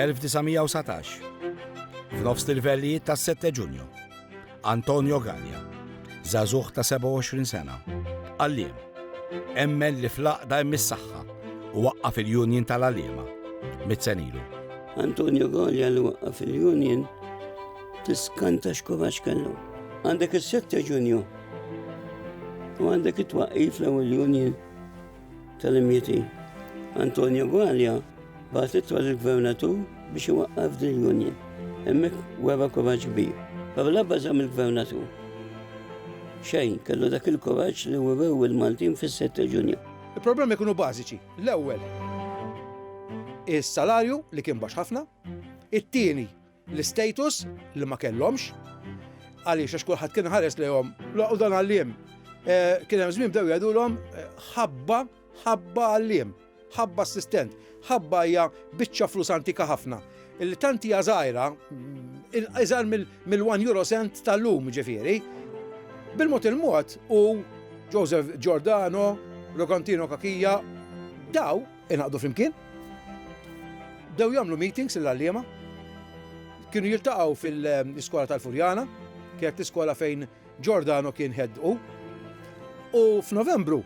1917. F'nofs il-vellijiet tas-7 Ġunju. Antonio Gallia, żagħżugħ ta' 27 sena, għalliem, emmen li fl-għaqda hemm is-saħħa u waqqaf il-Union tal-għalliema mit-senilu. Antonio Gallia li waqqaf il-Union tiskanta x'kovax kellu. Għandek is-7 Ġunju u għandek it-twaqqif l-ewwel Union tal-MUT. Antonio Gallia bagħat ittra lill-Gvernatur biex iwaqqaf din il-Union. Hemmhekk wera koraġġ kbir. Però bażam il-Gvernatur. Xejn, kellu dak il-koraġġ li werew il-Maltin fis-7 Ġunju. Il-problemi kienu bażiċi. L-ewwel is-salarju li kien baxx ħafna, it-tieni l-istatus li ma kellhomx, għaliex għax kulħadd kien ħares lehom u dan għalliem. Kien hemm żmien bdew jgħidulhom ħabba għalliem, ħabba assistent, ħabba hija biċċa flus antika ħafna. Illi tanti hija żgħira, iżgħar mill-1 euro cent tal-lum ġifieri, bil-mod il-mod u Joseph Giordano, Rocantino Kakija, daw inaqdu flimkien. Daw jagħmlu meetings l-għalliema. Kienu jiltaqgħu fil-iskola tal-Furjana, kienet l-iskola fejn Giordano kien head u f'Novembru,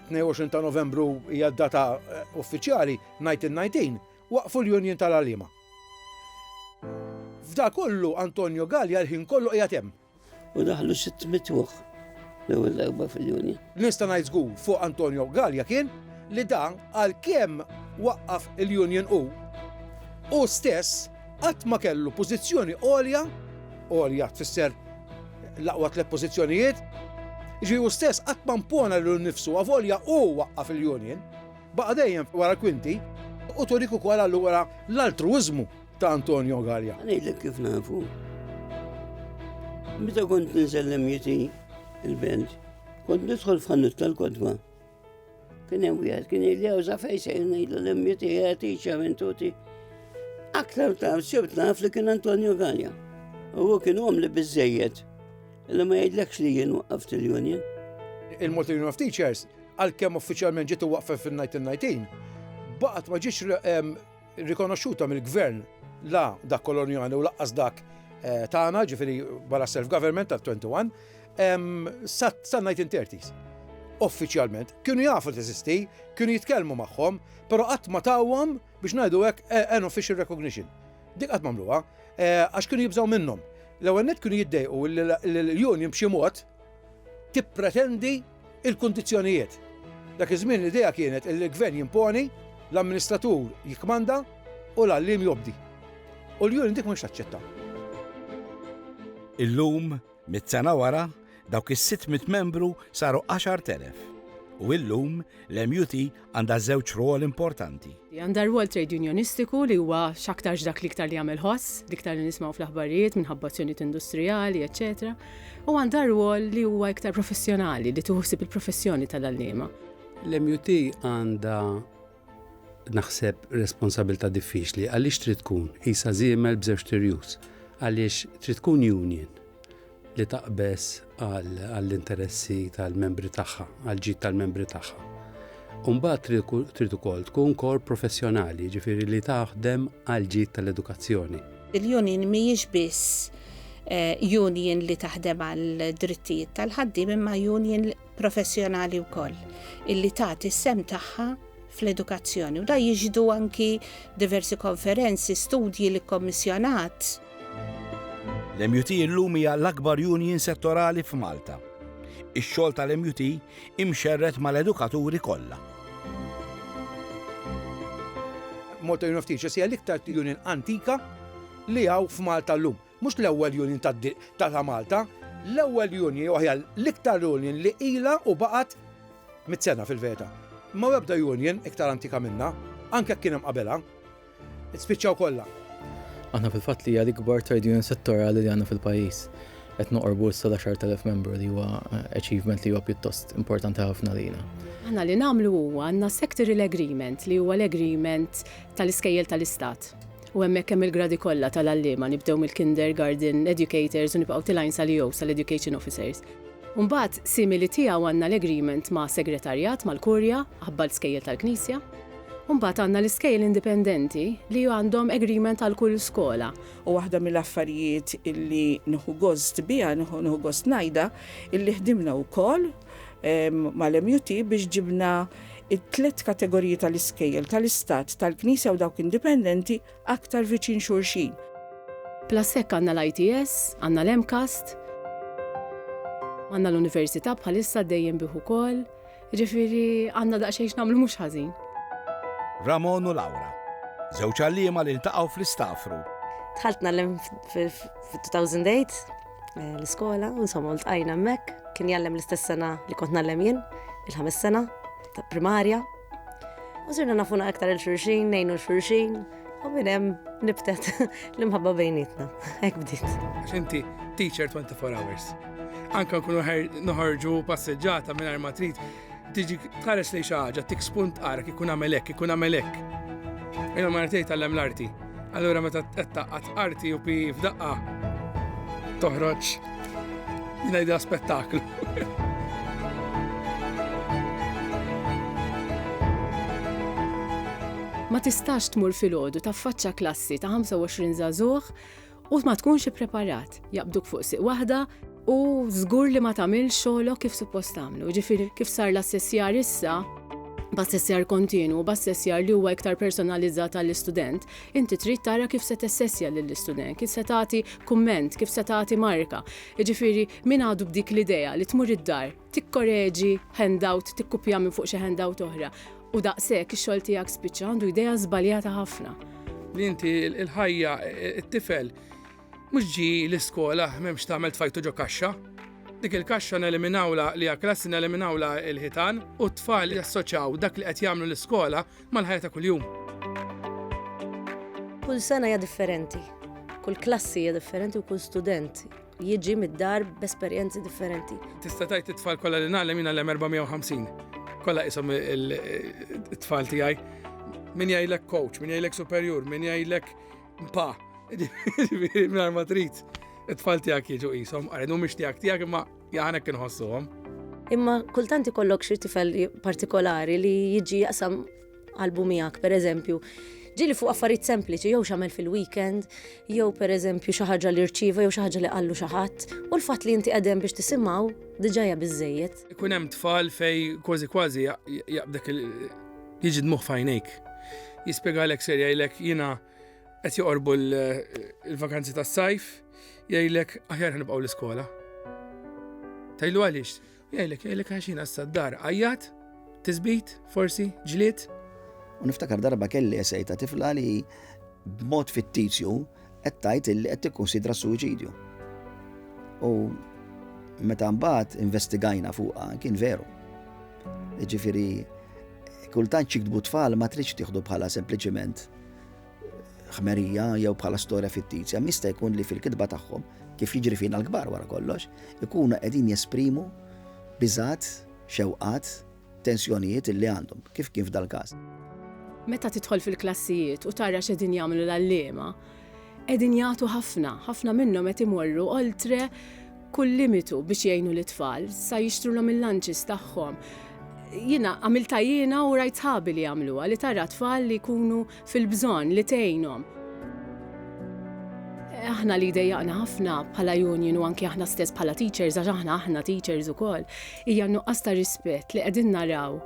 22 ta' Novembru hija d-data uffiċjali 1919, waqfu l-Union tal-għalliema. F'da kollu Antonio Gallia l-ħin kollu qiegħed hemm. U daħlu 600 ruħ l-ewwel darba fil-Union. Nista' ngħid żgur fuq Antonio Gallia kien li dan għalkemm waqqaf il-Union u stess qatt ma kellu pożizzjoni għolja tfisser l-aqwa 3 pożizzjonijiet, u stess qatt ma mpona lil nnifsu għavolja waqqaf il-Union, baqa' dejjem wara l-kwinti u turik ukoll allura l-altruiżmu ta' Antonio Gallia. Ngħidlek kif nafu. Meta kont ninsel l-MUT il-band, kont nidħol f'ħannut tal-kodba. Kien hemm wieħed kien jgħidli sa fejn se ngħidlu l-MUT teacher intuti. Aktar taf sibt naf li kien Antonio Gallia. U kien hom li biżżejjed illi ma jgħidlekx li jien waqqaft il-Union. Il-Malta Union of Teachers għalkemm uffiċjalment ġiet waqfa fil-1919, baqgħet ma ġietx rikonoxxuta mill-gvern la dak kolonjani u laqqas dak tagħna, ġifieri wara self-government tal-21, sa 1930s. Uffiċjalment kienu jafu teżisti, kienu jitkellmu magħhom, però qatt ma tawhom biex ngħidu hekk an official recognition. Dik qatt m'għamluha għax kienu jibżgħu minnhom. L-ewwel nett kienu jiddejqu l-Union b'xi mod tippretendi il-kundizzjonijiet. Dak iż-żmien l-idea kienet il-gvern jimponi, l-amministratur jikmanda u l-għalliem jobdi. U l-Union dik mhux taċċetta. Illum, mit-sena wara, dawk is-600 membru saru 10,000. U illum l-MUT għandha żewġ rol importanti. Għandha rwol trade unionistiku li huwa x'aktarx dak l-iktar li jagħmel ħoss, l-iktar li nismgħu fl-aħbarijiet minħabba azzjonijiet industrijali, eċetera. U għandha rwol li huwa iktar professjonali li tuħsib il-professjoni tal-għalliema. L-MUT għandha naħseb responsabilità diffiċli għaliex trid tkun qisha żiemel b'żewġ tirjus, għaliex trid tkun union li taqbes għall-interessi tal-membri tagħha, għall-ġid tal-membri tagħha. U mbagħad trid ukoll tkun korp professjonali, ġifieri li taħdem għall-ġid tal-edukazzjoni. Il-union mhijiex biss union li taħdem għall-drittijiet tal-ħaddiem imma union professjonali wkoll illi tagħti s-sem tagħha fl-edukazzjoni. U da jiġdu anki diversi konferenzi, studji li kommissjonat. L-MUT illum hija l-akbar union settorali f'Malta. Ix-xogħol tal-MUT imxerret mal-edukaturi kollha. Malta Union of Teachers hija l-iktar union antika li hawn f'Malta llum. Mhux l-ewwel union ta' Malta, l-ewwel union hija l-iktar union li ilha u baqgħet mit-sena fil-veta. Ma ebda union iktar antika minna, anke kien hemm qabelha. Spiċċaw kollha. Aħna fil-fatt li hija l-ikbar trade union settorali li għandna fil-pajjiż. Qed noqorbu issa 10,000 membru li huwa achievement li huwa pjuttost importanti ħafna lina. Aħna li nagħmlu huwa għandna sectorial agreement li huwa l-agreement tal-iskejjel tal-istat. U hemmhekk hemm il-gradi kollha tal-għalliema nibdew mill-kindergarten educators u nibqgħu tilajn sal-EO sal-education officers. U mbagħad simili tiegħu għandna l-agreement ma' segretarjat mal-Kurja ħabba l-iskejjel tal-Knisja. Mbagħad għandna l-iskejjel indipendenti li għandhom agreement għal kull skola. U waħda mill-affarijiet illi nieħu gost biha, nieħu gost ngħidha, illi ħdimna wkoll mal-MUT biex ġibna it-tliet kategoriji tal-iskejjel tal-istat, tal-Knisja u dawk indipendenti aktar viċin xulxin. Plus hekk għandna l-ITS, għandna l-MCAST, għandna l-Università bħalissa dejjem bih ukoll, ġifieri għandna daqsxejn nagħmlu mhux ħażin. Ramon u Laura, żewġ għalliema li ltaqgħu fl-Istafru. Dħalt nagħlem f-2008 l-iskola u insomma ltqajna hemmhekk, kien jgħallem l-istess sena li kont nagħlem jien, il-5 sena ta' primarja. U sirna nafuna aktar il-xulxin, ngħinu l-xulxin, u minn hemm nibtet l-imħabba bejnietna. Hekk bdiet. Għax inti teacher 24 hours. Anke nkunu noħorġu passeġġata mingħajr ma trid tiġi tħares li xi ħaġa, tik spunt qarak ikun għamel hekk, ikun għamel hekk. Jiena ma rtejt tgħallem l-arti. Allura meta qed taqqat arti u pi f'daqqa toħroġ jingħidha spettaklu. Ma tistax tmur filgħodu taffaċċa klassi ta' 25 żagħżugħ u ma tkunx ippreparat. Jaqbduk fuq siq waħda u żgur li ma tagħmilx xogħolok kif suppost tagħmlu. Ġifieri kif sar l-assessjar issa, b'assessjar kontinu, b'assessjar li huwa iktar personalizzat għall-istudent, inti trid tara kif se tessessja lill-istudent, kif se tagħti kumment, kif se tagħti marka. Ġifieri min għadu b'dik l-idea li tmur id-dar, tikkoreġi handout, tikkupja minn fuq xi handout oħra. U daqshekk ix-xogħol tiegħek spiċċa għandu idea żbaljata ħafna. Li inti l-ħajja, it-tifel, mhux ġi l-iskola m'hemmx tagħmel tfajtu ġo kaxxa. Dik il-kaxxa neliminawla li hija klassi neliminawla l-ħitan u t-tfal jassoċjaw dak li qed jagħmlu l-iskola mal-ħajja ta' kuljum. Kull sena hija differenti. Kull klassi hija differenti u kull student jiġi mid-dar b'esperjenzi differenti. Tista' tgħid it-tfal kollha li nagħlem jien għallem 450. Kollha qishom it-tfal tiegħi. Min jgħidlek coach, min jgħidlek superior, min jgħidlek pa. Mingħajr ma trid. It-tfal tiegħek jiġu qishom, qared mhumiex tiegħek imma jaħanek inħossuhom. Imma kultant ikollok xi tifel partikolari li jiġi jaqsam qalbu miegħek, pereżempju. Ġieli fuq affarijiet sempliċi, jew x'għamel fil-weekend, jew pereżempju xi ħaġa li rċieva jew xi ħaġa li qallu xi ħadd, u l-fatt li inti qegħdem biex tisimgħu diġà hija biżżejjed. Ikun hemm tfal fej kważi jaqbdek jiġi dmuħ f'għajnejk. Jispjegalek ser jgħidlek jiena qed joqorbu l-vakanzi tas-sajf, jgħidlek aħjar ħanibqgħu l-iskola. Tajlu għaliex? Jgħidlek għax jiena s-saddar qajjat, tisbit, forsi, ġlied. U niftakar darba kelli essej ta' tifla li b'mod fittizju qed tgħid illi qed tikkunsidra suwiċidju. U meta mbagħad investigajna fuqha kien veru. Jiġifieri kultant xiktbu tfal ma tridx tieħdu bħala sempliċement ħmerija jew bħala storja fittizja, mista jkun li fil-kitba tagħhom kif jiġri fina l-kbar wara kollox, ikunu qegħdin jesprimu biżgħat, xewqat, tensjonijiet illi għandhom, kif kien f'dal-każ. Meta tidħol fil-klassijiet u tara x'qegħdin jagħmlu l-għalliema, qegħdin jagħtu ħafna minnhom qed imorru oltre kull limitu biex jgħinu l-tfal, sa jixtrulhom il-lunches tagħhom. Jiena għamilta jiena u rajt ħabi li jagħmluha li tara tfal li jkunu fil-bżonn li tgħinhom. Aħna li dejjaqna ħafna bħala union u anke aħna stess bħala teachers, għax aħna teachers ukoll, hija nuqqas ta' rispett li qegħdin naraw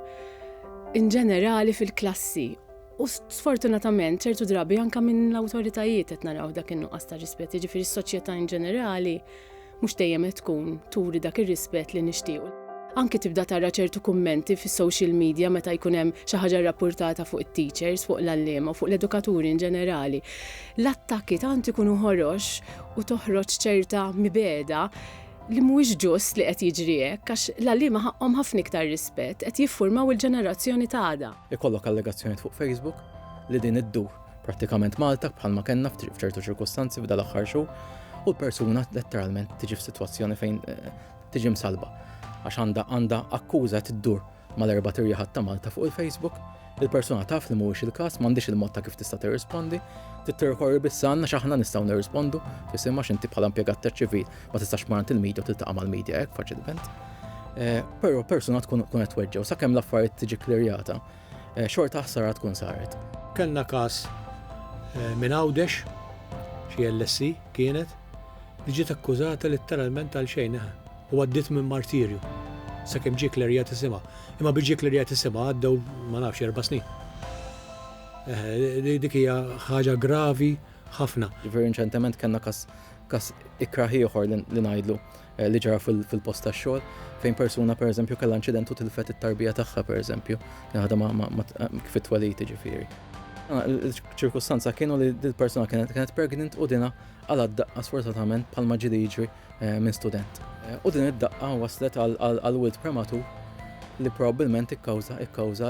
in ġenerali fil-klassi. U sfortunatament ċertu drabi anke minn l-awtoritajiet qed naraw dak in-nuqqas ta' rispett, jiġifieri s-soċjetà in ġenerali mhux dejjem qed tkun turi dak ir-rispett li nixtiequ. Anke tibda tara ċertu kummenti fis-social media meta jkun hemm xi ħaġa rrappurtata fuq it-teachers, fuq l-għalliema, fuq l-edukaturi in ġenerali. L-attakki tant ikunu ħorox u toħroġ ċerta mibeda li mhuwiex ġust li qed jiġri hekk għax l-għalliema ħaqhom ħafna iktar rispett qed jiffurmaw il-ġenerazzjoni ta' għada. Ikollok allegazzjonijiet fuq Facebook li din iddur prattikament Malta bħalma kellna f'ċertu ċirkostanzi f'dal aħħar xhur u l-persuna letteralment tiġi f'sitwazzjoni fejn tiġi msalba għax għandha akkuża tiddur mal-erba' tirjaħat ta' Malta fuq il-Facebook. Il-persuna taf li mhuwiex il-każ, m'għandix il-mod ta' kif tista' tirrispondi, tittirkorri bis-sanna x'aħna nistgħu nirrispondu fis-imma x'inti bħala impjegat ċivil ma tistax marant il-medja u tiltaqa' mal-medja hekk faċilment. Però persuna tkun qed tweġġew sakemm l-affarijiet tiġi klerjata. xorta ħsara tkun saret. Kellna każ minn Għawdex, xi LSC kienet, li ġiet akkużata letteralment għal xejn u għaddiet minn martirju. Sakemm ġie klerjat isimha. Imma biġi klerjat isimha għaddew ma nafx 4 snin. Dik hija ħaġa gravi ħafna. Ġifieri reċentement kellna każ ikraħ ieħor li ngħidlu li ġara fil-post tax-xogħol fejn persuna pereżempju kellha inċident u tilfet it-tarbija tagħha pereżempju. Kif it-twelid ġifieri. Il-ċirkustanza kienu li l-persuna kienet pregnant u dina għal daqqa sfortunatament bħalma ġieli jiġri minn student. U din id-daqqa waslet għal wild prematur li probabbilment ikkawża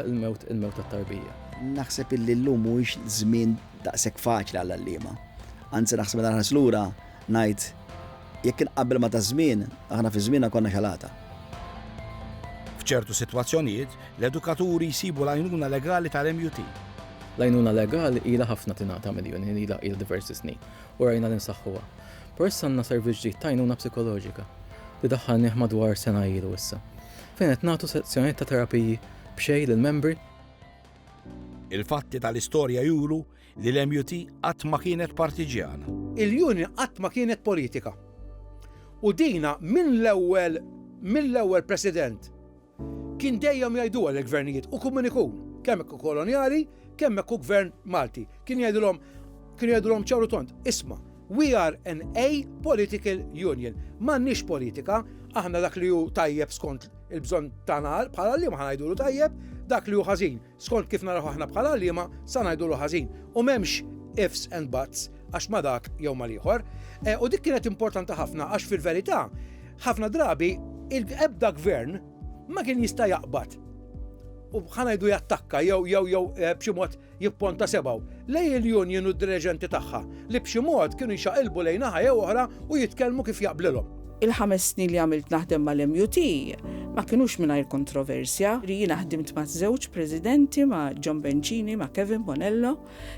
il-mewt tat-tarbija. Naħseb illi llum mhuwiex żmien daqshekk faċli għall-għalliema. Anzi naħseb meta naħares lura ngħid jekk inqabbel ma ta' żmien, aħna fi żmienna konna xalata. F'ċertu sitwazzjonijiet, l-edukaturi jsibu l-għajnuna legali tal-MUT. L-għajnuna legali ilha ħafna tingħata miljoni, ilha diversi snin u rajna li nsaħħuha. Peress għandna servizz ġdid ta' għajnuna psikoloġika li daħħalnieh madwar sena ilu issa. Fejn qed nagħtu sezzjonijiet ta' terapiji b'xejn lill-membri. Il-fatti tal-istorja juru li l-MUT qatt ma kienet partiġjana. Il-Union qatt ma kienet politika. U dina mill-ewwel president kien dejjem jgħidu l-gvernijiet u komunikun kemm hekk kolonjali, kemm hekk gvern Malti. Kien jgħidulhom ċawru tont, isma' we are an apolitical union. M'għandniex politika, aħna dak li hu tajjeb skont il-bżonn tagħna bħala liema ħanajdulu tajjeb, dak li hu ħażin skont kif naraw aħna bħala liema sa ngħidulu ħażin. U m'hemmx ifs and buts għax ma dak jew mal ieħor. U dik kienet importanti ħafna għax fil-verità ħafna drabi il-ebda gvern ma kien jista' jaqbad. U ħanajdu jattakka jew b'xi mod jipponta sebaw lej il-union u d-direġenti tagħha li b'xi mod kienu jxaqilbu lejn naħa jew oħra u jitkellmu kif jaqblilhom. Il-5 snin li għamilt naħdem mal-MUT ma kienux mingħajr kontroversja. Jiena ħdimt ma' żewġ presidenti ma' John Bencini ma' Kevin Bonello,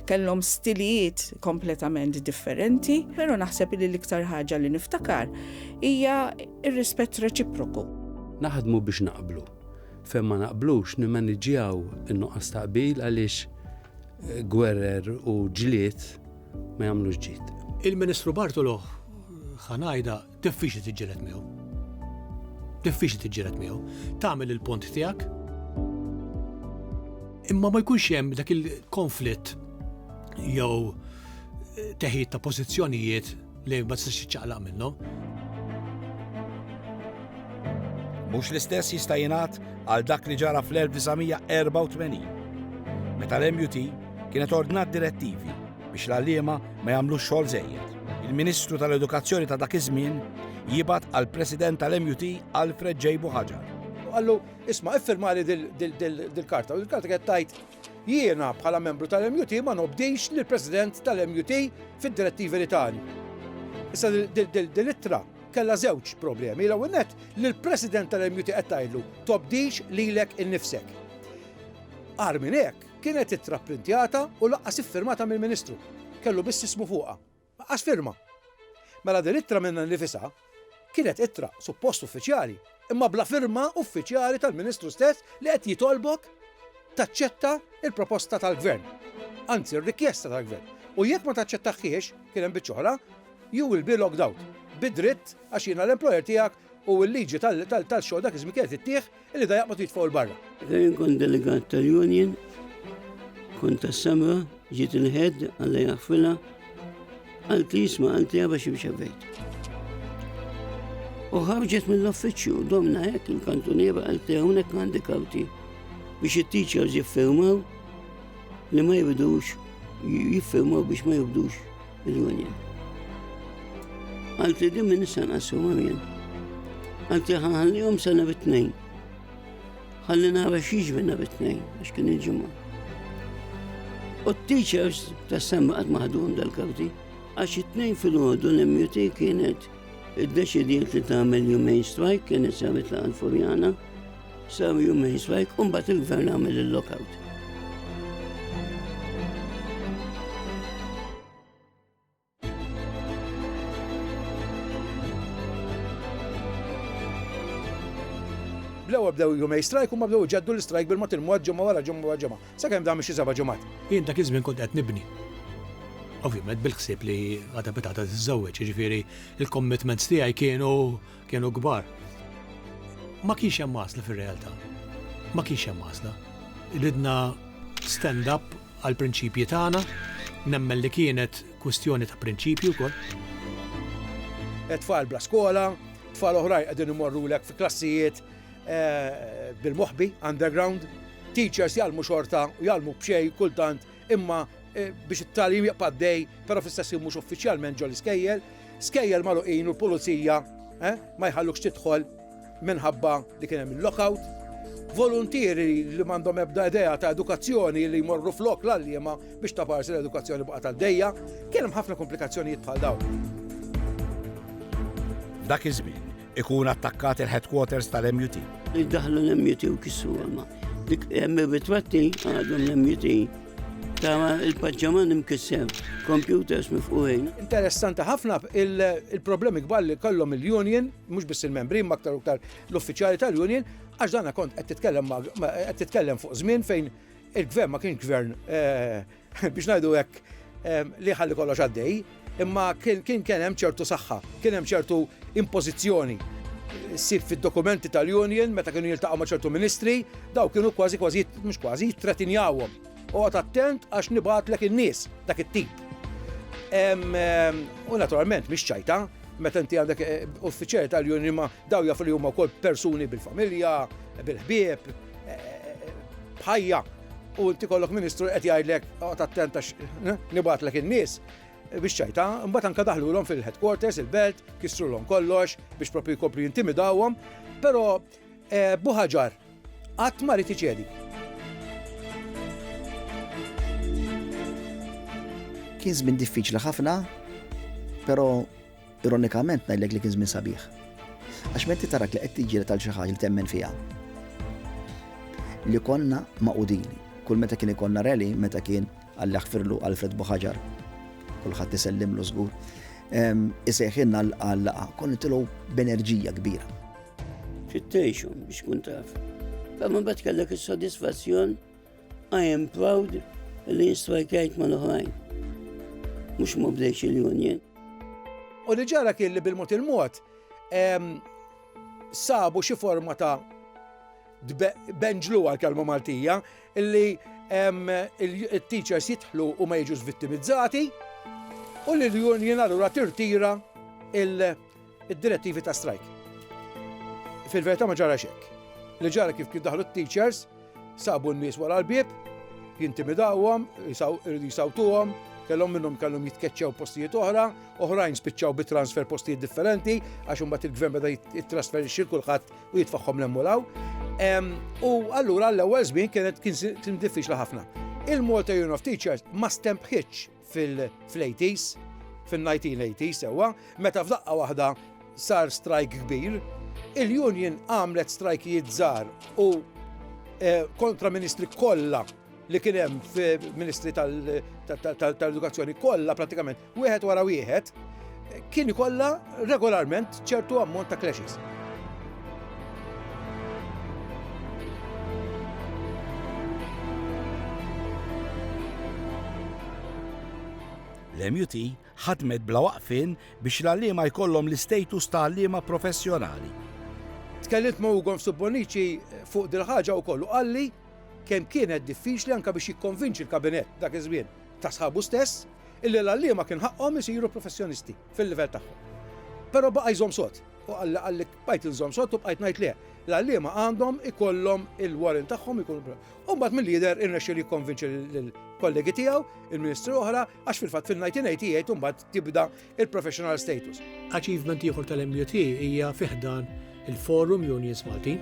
kellhom stilijiet kompletament differenti, però naħseb li l-iktar ħaġa li niftakar hija ir-rispett reċiproku. Naħdmu biex naqblu. Fejn ma naqblux nimmaniġġjaw in-nuqqas taqbil għaliex gwerer u ġlied ma jagħmlux ġid. Il-Ministru Bartolo ħanajda diffiċli tiġġieled miegħu. Diffiċli tiġġieled miegħu. Tagħmel il-punt tiegħek. Imma ma jkunx hemm dak il-konflitt jew teħid ta' pożizzjonijiet li ma tistax tiċċaqlaq minnhom. Mhux l-istess jista' jingħad għal dak li ġara fl-1984. Meta l-MUT kienet ordnat direttivi biex l-għalliema ma jagħmlux xogħol żejjed. Il-Ministru tal-Edukazzjoni ta' dak iż-żmien jibgħat għall-President tal-MUT Alfred J. Buħaġar. Qallu isma' iffirmali dil-karta u l-karta kienet tgħid jiena bħala membru tal-MUT ma nobdix lill-President tal-MUT fid-direttivi li tani. Issa dil-ittra kellha żewġ problemi. L-ewwel nett li l-President tal-MUT qed tgħidlu tobdix lilek innifsek. Qar minn hekk kienet ittra printjata u laqqas iffirmata mill-Ministru. Kellu biss ismu fuqha. Laqqas firma. Mela din ittra minna nifisha kienet ittra suppost uffiċjali, imma bla firma uffiċjali tal-Ministru stess li qed jitolbok taċċetta il-proposta tal-Gvern. Anzi, r-rikjesta tal-Gvern. U jekk ma taċċettaħħiex kien hemm biċċoħra, you will be locked out. Bidritt għax jiena l-employer tiegħek u l-liġi tal-xogħol dak iż-żmien kienet ittieħ illi dajaq ma titfgħu l-barra. Fejn kont delegat tal-Union, kont tas-Samra, ġiet il-ħed Alla jaħfilha, għalti jisma' għalti għabax imxevejt. U ħarġet mill-uffiċċju domna hekk il-kantuniera għalti hawnhekk għandek karti biex it-teachers jiffirmaw li ma jibdux jiffirmaw biex ma jibdux il-Union. Għalti din minn issa nqassu Marjan. Għalti ħallihom sena bit-tnejn. Ħalli nara x'jiġri bit-tnejn għax kien il-ġimgħa. U t-teachers tas-Samra qatt ma ħaduhom dal-karti għax it-tnejn fil-ħodu l-MUT kienet id-deċidiet li tagħmel jumejn strike, kienet saret laqgħa l-Furjana, sar jumejn strike u mbagħad il-Gvern għamel il-lockout. bdew jumej strajk u ma bdew ġeddu l-strajk bil-mod il-mod ġimgħa wara ġimgħa. Sakemm dan mhix seba' ġimgħat. Jien dak iż-żmien kont qed nibni. Ovvjament bil-ħsieb li għadha betata tiżżewweġ, jiġifieri il-commitments tiegħi kienu kbar. Ma kienx hemm masla fir-realtà. Ma kienx hemm masla. Ridna stand up għall prinċipji tagħna, nemmen li kienet kwestjoni ta' prinċipju wkoll. Tfal bla skola, tfal oħrajn qegħdin imorrulek fi klassijiet bil-moħbi, underground, teachers jgħalmu xorta u jgħalmu b'xejn kultant imma biex it-tagħlim jaqbad dej, però fl-istess mhux uffiċjalment ġol iskejjel, skejjel magħluqin u l-pulizija ma jħallux tidħol minħabba li kien hemm il-lockout. Volontieri li m'għandhom ebda idea ta' edukazzjoni li jmorru flok l-għalliema biex taparsi l-edukazzjoni baqgħet għaddejja, kien hemm ħafna komplikazzjonijiet bħal dawn. Dak iż-żmien ikun attakkat il-headquarters tal-MUT. Iddaħlu l-MUT u kissu għalma. Dik hemm bitwatti għadhom l-MUT ta' il-paġġaman imkissew, computers mifquħin. Interessanti ħafna il-problemi kbar li kollhom il-union, mhux biss il-membri, ma aktar u aktar l-uffiċjali tal-union, għax dana kont qed titkellem fuq żmien fejn il-gvern ma kienx gvern biex ngħidu hekk li ħalli kollox għaddej, imma kien hemm ċertu saħħa, kien hemm ċertu impożizzjoni. Ssib fid-dokumenti tal-union meta kienu jiltaqgħu ma' ċertu ministri, daw kienu kważi mhux kważi jittratinjawhom. Oqgħod attent għax nibatlek in-nies dak it-tip. U naturalment mhix ċajta, meta inti għandek uffiċjali tal-union ma daw jafu li huma wkoll persuni bil-familja, bil-ħbieb, bħajja. U inti kollok ministru qed jgħidlek oqgħod attent għax nibatlek in-nies biex ċajta, mbagħad anke daħlulhom fil-headquarters, il-belt, kisrulhom kollox biex propri jkomplu jintimidawhom, però buħaġar qatt ma rid iċedi. Kien żmien diffiċli ħafna, però ironikament ngħidlek li kien żmien sabiħ. Għax meta tarak li qed tiġġieled għal xi ħaġa li temmen fiha. Li konna maqudini. Kull meta kien ikollna rally, meta kien Alla jaħfirlu Alfred Buħaġar, kulħadd isellimlu żgur, isejħilna għall-laqgħa, kont nitilgħu b'enerġija kbira. Fit-tgħixu biex kun taf. Imma mbagħad kellek is-sodisfazzjon, I am proud li strajkajt mal-oħrajn. Mhux ma bdejx il-union. U li ġara kien li bil-mod il-mod sabu xi forma ta' benġlu għal-kelma Maltija illi il-teachers jitħlu u ma jiġux vittimizzati u li l-union allura tirtira il-direttivi ta' strajk. Fil-verità ma ġara xekk. Li ġara kif daħlu t-teachers sabu n-nies wara l-bieb, jintimidawhom, jisawtuhom, kellhom kellhom jitkeċċew postijiet oħrajn spiċċaw bit-transfer postijiet differenti għax imbagħad il-gvern beda jittrasferixxi kulħadd u jitfaħħom l-emmulaw. U allura l-ewwel żmien kien diffiċli ħafna. Il-Malta Union of Teachers ma stempħitx fil-80s, fil-1980s sewwa, meta f'daqqa waħda sar strajk kbir, il-union għamlet strajkijiet żgħar u kontra ministri kollha li kien hemm fil-Ministri tal-Edukazzjoni kollha prattikament wieħed wara wieħed kien ikollha regolarment ċertu ammont ta' clashes. L-MUT ħadmet bla waqfin biex l-għalliema jkollhom l-istatus ta' għalliema professjonali. Tkellimt ma' Ugo Subbonici fuq dil-ħaġa wkoll u qalli kemm kienet diffiċli anke biex jikkonvinċi l-kabinett dak iż-żmien ta' sħabu stess illi l-għalliema kien ħaqhom isiru professjonisti fil-livell tagħhom. Però baqa' jżomm sod. U għalli bqajt inżomm sod u bqajt ngħid le. L-għalliema għandhom ikollhom il-warrant tagħhom ikunu. U mbagħad mill-lider irnexxielu jikkonvinċi l-kollegi tiegħu, il-Ministru oħra, għax fil-fatt fil-1988 imbagħad tibda il-professional status. Achievement ieħor tal-MUT hija fiħdan il-Forum Unions Maltin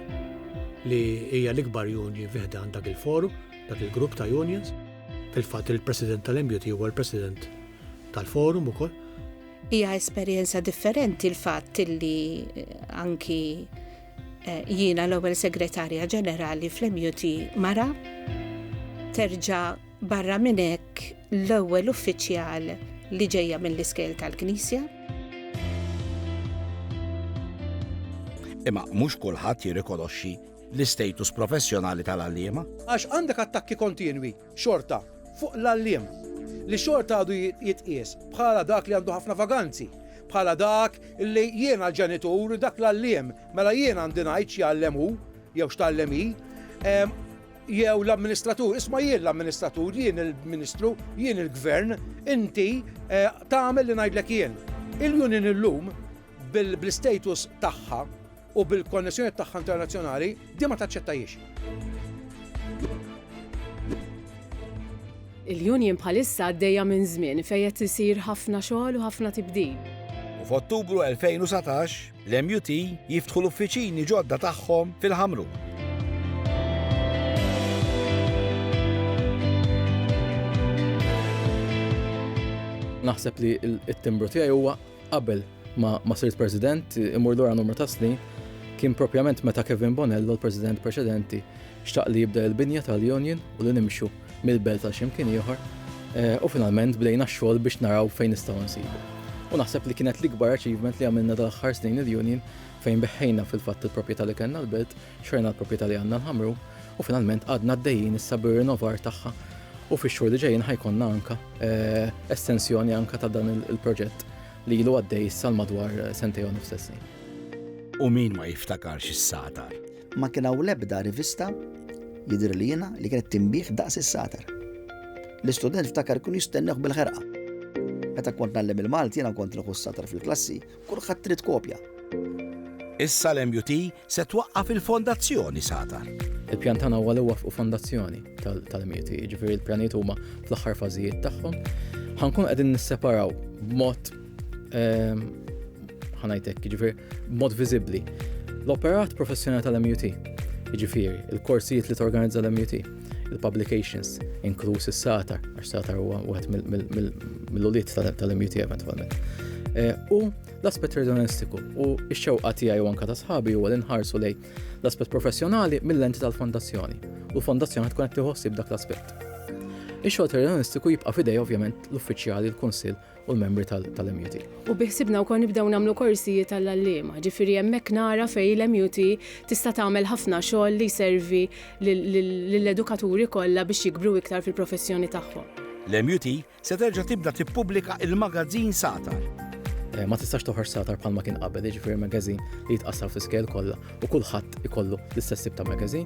li hija l-ikbar union fiħdan dak il-forum, dak il-grupp ta' unions. Fil-fatt il-President tal-MUT huwa l-President tal-Forum ukoll. Hija esperjenza differenti l-fatt li anki jiena l-ewwel segretarja ġenerali fl-MUT mara terġa' barra minn hekk l-ewwel uffiċjal li ġejja mill-iskel tal-Knisja. Imma mhux kulħadd jirrikonoxxi l-istatus professjonali tal-għalliema. Għax għandek attakki kontinwi, xorta, fuq l-għalliem, li xorta għadu jitqies bħala dak li għandu ħafna vaganzi, bħala dak li jiena l-ġenitur, dak l-għalliem, mela jiena għandi ngħid jgħallem hu, jew x'tallem hi, jew l-amministratur, isma' jien l-amministratur, jien il-ministru, jien il-gvern, inti tagħmel li ngħidlek jien. Il-Union illum bil-status tagħha u bil-konnessjoni tagħha internazzjonali di ma taċċettajiex. Il-Union bħalissa għaddejja minn żmien fejn qed isir ħafna xogħol u ħafna tibdil. U f'Ottubru 2017 l-MUT jiftħu l-uffiċini ġodda tagħhom fil-Ħamru. Naħseb li il-timbru tiegħi huwa qabel ma sirt President imur lura numru ta' snin kien propjament meta Kevin Bonello l-President preċedenti xtaq li jibda l-binja tal-Union u li nimxu mill-belt għal ximkien ieħor u finalment bdejna x-xogħol biex naraw fejn nistgħu nsibu. U naħseb li kienet l-ikbar achievement li għamilna dal-aħħar snin il-Union fejn beħħejna fil-fatt il-proprjetà li kellna l-belt, xorna l-proprjetà li għandna l-Ħamru u finalment għadna għaddejjin issa bir-rinnovar tagħha u fix-xhur li ġejjin ħajkonna anka estensjoni anka ta' dan il-proġett li ilu għaddej issa madwar sentej u nofs snin. U min ma jiftakarx is-Satar? Ma kien hawn l-ebda rivista jidher li jiena li kienet tinbih daqs is-Satar. L-istudent ftakar kun jistenneħ bil-ħerqa. Meta kont nallem il-Malti jiena kont nilħu s-Satar fil-klassi, kulħadd trid kopja. Issa l-MUT se twaqqaf il-fondazzjoni Satar. Il-pjan tagħna huwa li waqfu fondazzjoni tal-MUT, ġifieri l-pjanijiet huma fl-aħħar fażijiet tagħhom. Ħankun qegħdin nisseparaw b'mod ħanajtek, ġifieri b'mod viżibbli l-operat professjonali tal-MUT, ġifieri il-korsijiet li torganizza l-MUT, il-publications, inkluż is-Satar, għax Satar huwa wieħed mill-uliet tal-MUT eventwalment. U l-aspett redonistiku u x-xewqa tiegħi u anke ta' sħabi huwa li nħarsu lejn l-aspett professjonali mill-lenti tal-fondazzjoni u l-fondazzjoni tkun qed tieħossib dak l-aspett. Ix-xogħol redonistiku jibqa' f'idej ovvjament l-uffiċjali, l-kunsill u l-membri tal-MUT. U biħsibna wkoll nibdew nagħmlu korsijiet tal-għalliema, ġifieri hemmhekk nara fejn l-MUT tista' tagħmel ħafna xogħol li jservi lill-edukaturi kollha biex jikbru iktar fil-professjoni tagħhom. L-MUT se terġa' tibda tippubblika il-magażin Satar. Ma tistax toħroġ Satar bħalma kien qabel, ġifieri magażin li jitqassar fl-iskejl kollha u kulħadd ikollu l-istess tip ta' magażin.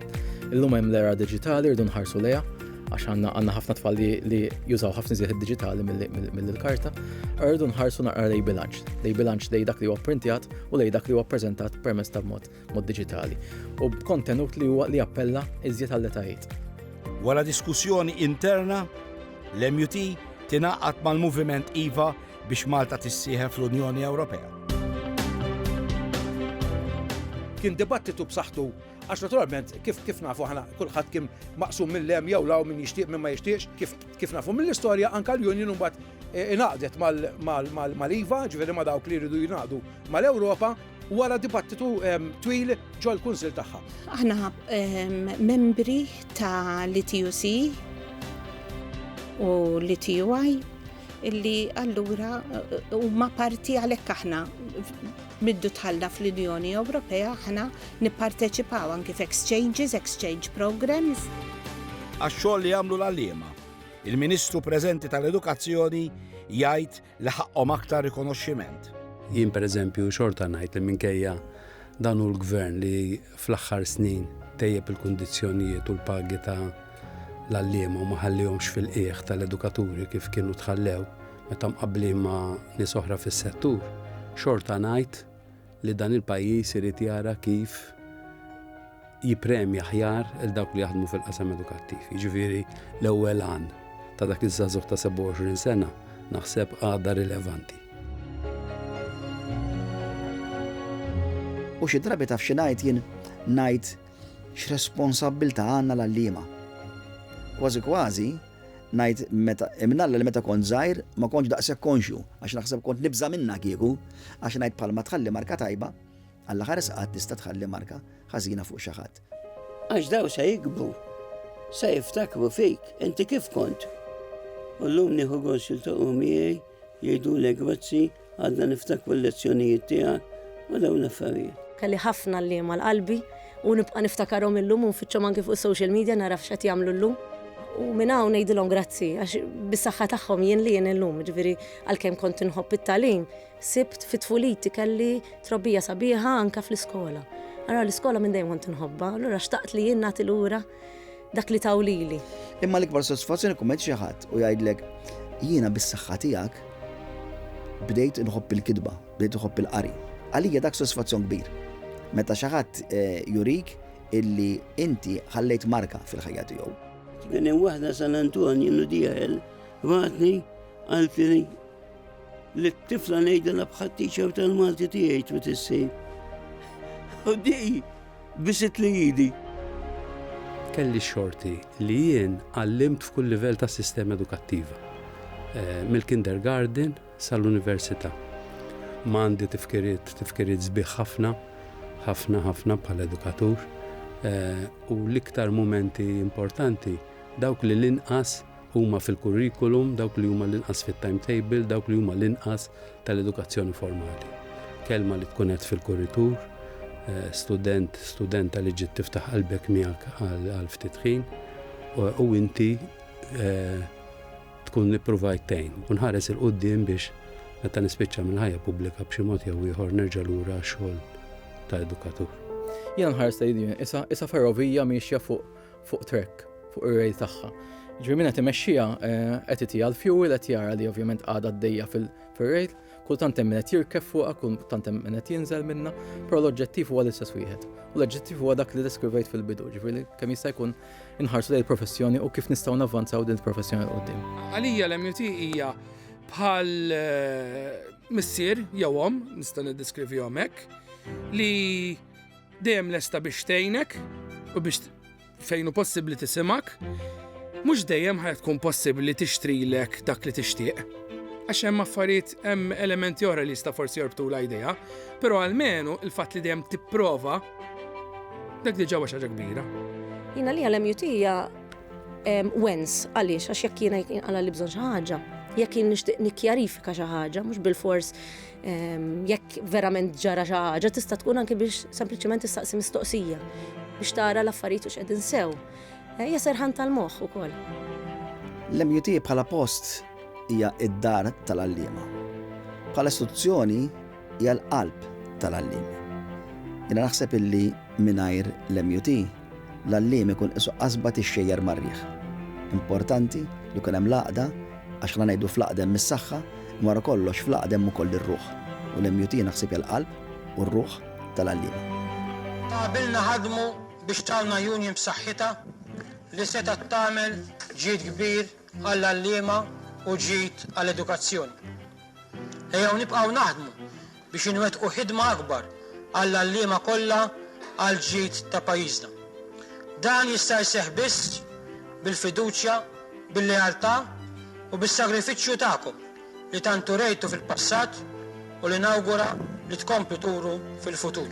Illum hemm l-era diġitali rridu nħarsu lejha għax għandna ħafna tfal li jużaw ħafna iżjed id-diġitali mill-karta, rridu nħarsu naqra lej bilanċ lej dak li huwa printjat u lej dak li huwa ppreżentat permezz ta' mod diġitali. U b'kontenut li huwa li appella iżjed għall-etajiet. Wara diskussjoni interna, l-MUT tingħaqad mal-moviment IVA biex Malta tissieħeb fl-Unjoni Ewropea. Kien dibattitu b'saħħtu għax naturalment kif nafu ħana kulħadd kien maqsum mill-lem jew law min jixtieq minn ma jixtieqx, kif nafu mill-istorja anke l-Union mbagħad ingħaqdet mal-IVA, ġifieri ma dawk li jridu jingħaqdu mal-Ewropa wara dibattitu twil ġol l-Kunsill tagħha. Aħna membri ta' l-TUC u l-TUI illi allura huma parti għalhekk aħna middu tħalla fl-Unjoni Ewropea aħna nipparteċipaw anke f'exchange programs. Għax-xogħol li jagħmlu l-għalliema, il-Ministru preżenti tal-Edukazzjoni jgħid li ħaqhom aktar rikonoxximent. Jien pereżempju xorta ngħid li minkejja dan hu l-gvern li fl-aħħar snin tejjeb il-kundizzjonijiet u l-pagi ta' l-għalliema u ma ħallihomx fil-qiegħ tal-edukaturi kif kienu tħallew meta mqabblin ma' nies oħra fis-settur. Xorta ngħid li dan il-pajjiż irid jara kif jippremja aħjar il dawk li jaħdmu fil-qasam edukattiv. Jiġifieri l-ewwel għan ta' dak iż-żagħżugħ ta' 27 sena naħseb għadha rilevanti. U xi drabi taf xi ngħid jien ngħid x'responsabbiltà għandna l-għalliema. Kważi ngħid imnalla li meta kont żgħir ma kontx daqshekk konxju għax naħseb kont nibża minnha kieku għax ngħid bħalma tħalli marka tajba għall-aħħar isqat tista' tħalli marka ħażina fuq xi ħadd. Għax daw se jikbru, se jiftakru fik, inti kif kont. U llum nieħu gost jiltaqgħu miegħi jgħidulek grazzi għadna niftakru l-lezzjonijiet tiegħek u dawn l-affarijiet. Kelli ħafna l-liema l-qalbi u nibqa' niftakarhom illum u nfittxhom anke fuq is-social media nara f'x'qed jagħmlu llum. U minn hawn ngħidilhom grazzi għax bis-saħħa tagħhom jien li jien illum, ġifieri għalkemm kont inħobb it-tagħlim, sibt fit-tfuliti kelli trobbija sabiħa anke fl-iskola. Allura l-iskola minn dejjem kont inħobba, allura xtaqt li jien nagħti lura dak li tawlili. Imma l-ikbar sodisfazzjoni kumment xi ħadd u jgħidlek jiena bis-saħħa tiegħek bdejt inħobb il-kidba, bdejt inħobb il-qari. Għalija dak sodisfazzjon kbir. Meta xi ħadd jurik illi inti ħallejt marka fil-ħajja tiegħu. Kien hemm waħda San Antonio Nudiel bagħatni għaltini li t-tifla ngħidilha bħat-teacher tal-Malti tiegħi trid issir. U di bisit li jidi. Kelli xorti li jien għallimt f'kull livell ta' sistema edukattiva. Mill-kindergarten sal-università. M'għandi tifkiriet sbieħ ħafna bħala edukatur. U l-iktar momenti importanti dawk li l-inqas huma fil-kurrikulum, dawk li huma l-inqas fit-timetable, dawk li huma l-inqas tal-edukazzjoni formali. Kelma li tkun qed fil-kurritur, studenta li ġiet tiftaħ qalbek miegħek għal ftit ħin u inti tkun nippruvajt tgħin u nħares il-qudiem biex meta nispiċċa mill-ħajja pubblika b'xi mod jew ieħor nerġa' lura x-xogħol ta' edukatur. Jien nħares tgħidin, issa ferrovija miexja fuq trek, fuq ir-rej tagħha. Ġifieri min qed imexxiha qed itija l-fuel qed jara li ovvjament għadha għaddejja fir-rejl, kultant hemm min qed jirkeb fuqha, kultant hemm min qed jinżel minnha, però l-oġġettiv huwa l-istess wieħed. U l-oġġettiv huwa dak li deskrivejt fil-bidu, ġifieri kemm jista' jkun inħarsu lejn il-professjoni u kif nistgħu navvanzaw din il-professjoni l qudiem. Għalija l-MUT hija bħal missier jew hom nista' niddeskrivihom hekk li dejjem lesta biex tgħinek u biex fejn hu possibbli tisimak, mhux dejjem ħaj tkun possibbli tixtrilek dak li tixtieq. Għax hemm affarijiet hemm elementi oħra li jista' forsi jorbtu l-idea, però almenu il-fatt li dejjem tipprova dak diġà xi ħaġa kbira. Jiena li għal-MUT hija wens għaliex għax jekk jiena għala li bżonn xi ħaġa, jekk jien nixtieq nikkjarifika xi ħaġa, mhux bil-fors jekk verament ġara xi ħaġa tista' tkun anke biex sempliċement tistaqsi mistoqsija biex tara l-affarijiet u x'qegħdin sew. Hija serħan tal-moħħ ukoll. L-MUT bħala post hija id-dar tal-għalliema. Bħala istituzzjoni hija l-qalb tal-għalliem. Jiena naħseb illi mingħajr l-MUT l-għalliem ikun qisu qasbad ix-xejjer marrieħ. Importanti li jkun hemm laqda għax ħna ngħidu fl-aqdem mis-saħħa wara kollox fl-aqdem ukoll ir-ruħ. U l-MUT naħseb hija l-qalb u r-ruħ tal-għalliema. Qabilna ħadmu biex tagħna union b'saħħitha li seta' tagħmel ġid kbir għall-għalliema u ġid għall-edukazzjoni. Ejjew nibqgħu naħdmu biex inwettqu ħidma akbar għall-għalliema kollha għal ġid ta' pajjiżna. Dan jista' jseħħ biss bil-fiduċja, bil-lealtà u bis-sagrifiċċju tagħkom li tantu rejtu fil-passat u li nawgura li tkomplu turu fil-futur.